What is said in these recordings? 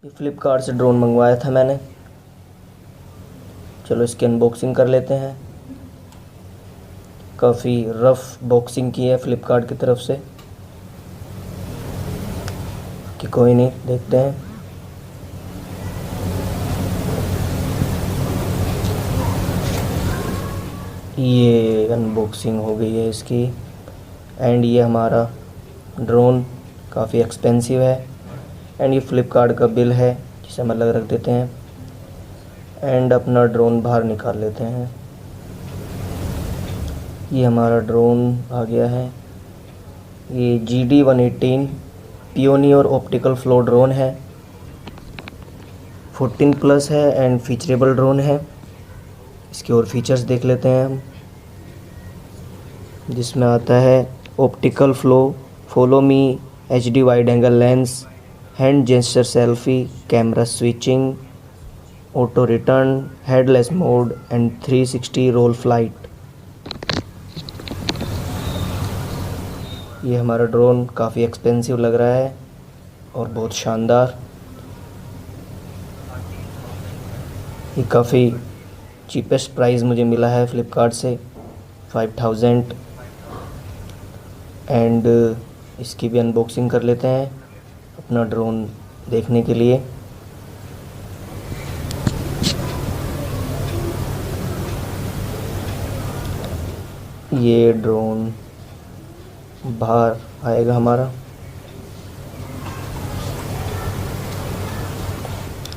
ये फ्लिपकार्ट से ड्रोन मंगवाया था मैंने। चलो इसकी अनबॉक्सिंग कर लेते हैं। काफ़ी रफ़ बॉक्सिंग की है फ्लिपकार्ट की तरफ से, कि कोई नहीं, देखते हैं। ये अनबॉक्सिंग हो गई है इसकी। एंड ये हमारा ड्रोन काफ़ी एक्सपेंसिव है। एंड ये फ्लिपकार्ट का बिल है जिसे हम अलग रख देते हैं। एंड अपना ड्रोन बाहर निकाल लेते हैं। ये हमारा ड्रोन आ गया है। ये GD118 pioneer optical flow drone है। 14+ है एंड फीचरेबल ड्रोन है। इसके और फीचर्स देख लेते हैं हम, जिसमें आता है optical flow, follow me, HD wide angle lens, hand gesture selfie, camera switching, auto return, headless mode and 360 roll flight. ये हमारा ड्रोन काफ़ी एक्सपेंसिव लग रहा है और बहुत शानदार। ये काफ़ी चीपेस्ट प्राइस मुझे मिला है फ्लिपकार्ट से, 5000। एंड इसकी भी अनबॉक्सिंग कर लेते हैं अपना ड्रोन देखने के लिए। ये ड्रोन बाहर आएगा हमारा।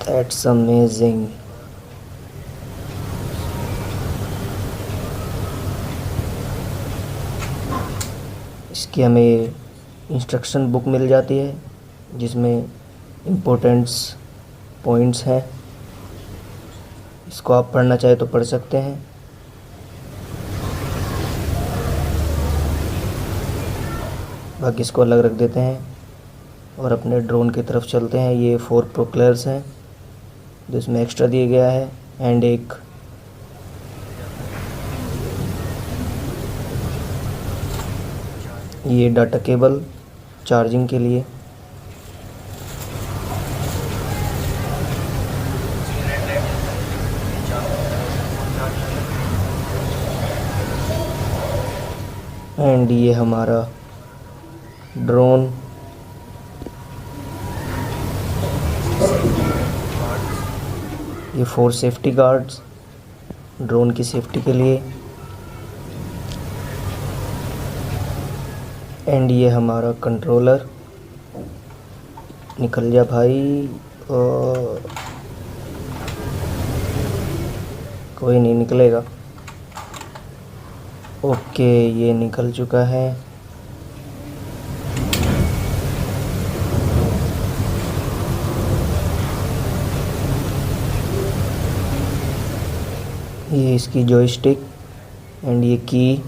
That's amazing. इसकी हमें इंस्ट्रक्शन बुक मिल जाती है जिसमें इम्पोर्टेंट्स पॉइंट्स हैं। इसको आप पढ़ना चाहे तो पढ़ सकते हैं। बाकी इसको अलग रख देते हैं और अपने ड्रोन की तरफ चलते हैं। ये 4 प्रोपेलर्स हैं जिसमें एक्स्ट्रा दिया गया है। एंड एक ये डाटा केबल चार्जिंग के लिए। एंड ये हमारा ड्रोन। ये 4 सेफ्टी गार्ड्स ड्रोन की सेफ्टी के लिए। एंड ये हमारा कंट्रोलर। निकल जा भाई। कोई नहीं निकलेगा। ओके, ये निकल चुका है। ये इसकी जॉयस्टिक एंड ये की।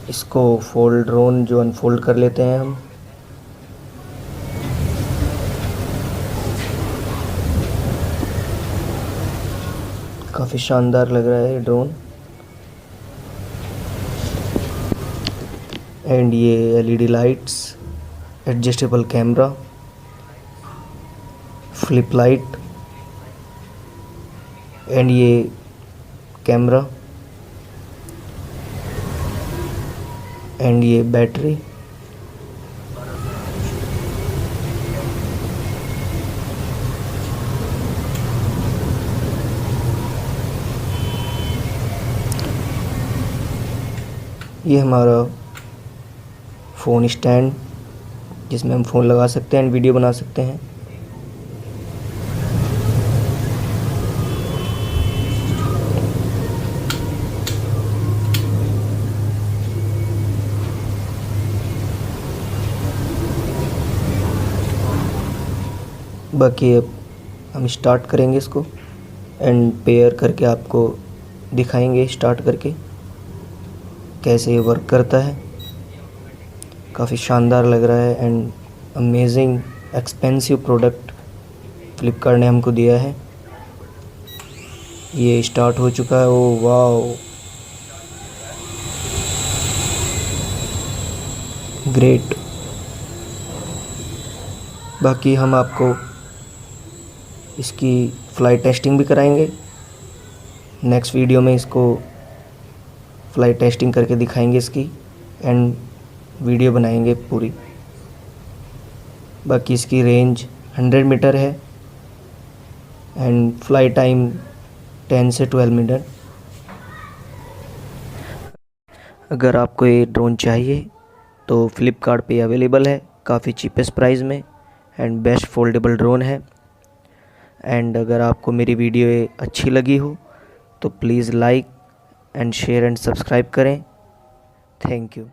इसको फोल्ड ड्रोन जो अनफोल्ड कर लेते हैं हम। काफ़ी शानदार लग रहा है ये ड्रोन। एंड ये LED lights, adjustable camera, flip light, and ये कैमरा, एंड ये बैटरी। ये हमारा फ़ोन स्टैंड जिसमें हम फ़ोन लगा सकते हैं एंड वीडियो बना सकते हैं। बाकी अब हम स्टार्ट करेंगे इसको एंड पेयर करके आपको दिखाएंगे स्टार्ट करके कैसे ये वर्क करता है। काफ़ी शानदार लग रहा है and amazing expensive product Flipkart ने हमको दिया है। ये स्टार्ट हो चुका है। Oh wow, great. बाकी हम आपको इसकी फ़्लाइट टेस्टिंग भी कराएंगे। नेक्स्ट वीडियो में इसको फ़्लाइट टेस्टिंग करके दिखाएंगे इसकी, एंड वीडियो बनाएंगे पूरी। बाकी इसकी रेंज 100 मीटर है एंड फ्लाइट टाइम 10 से 12 मिनट। अगर आपको ये ड्रोन चाहिए तो फ्लिपकार्ट पे अवेलेबल है, काफ़ी चीपेस्ट प्राइस में, एंड बेस्ट फोल्डेबल ड्रोन है। एंड अगर आपको मेरी वीडियो अच्छी लगी हो तो please like and share and subscribe करें। Thank you.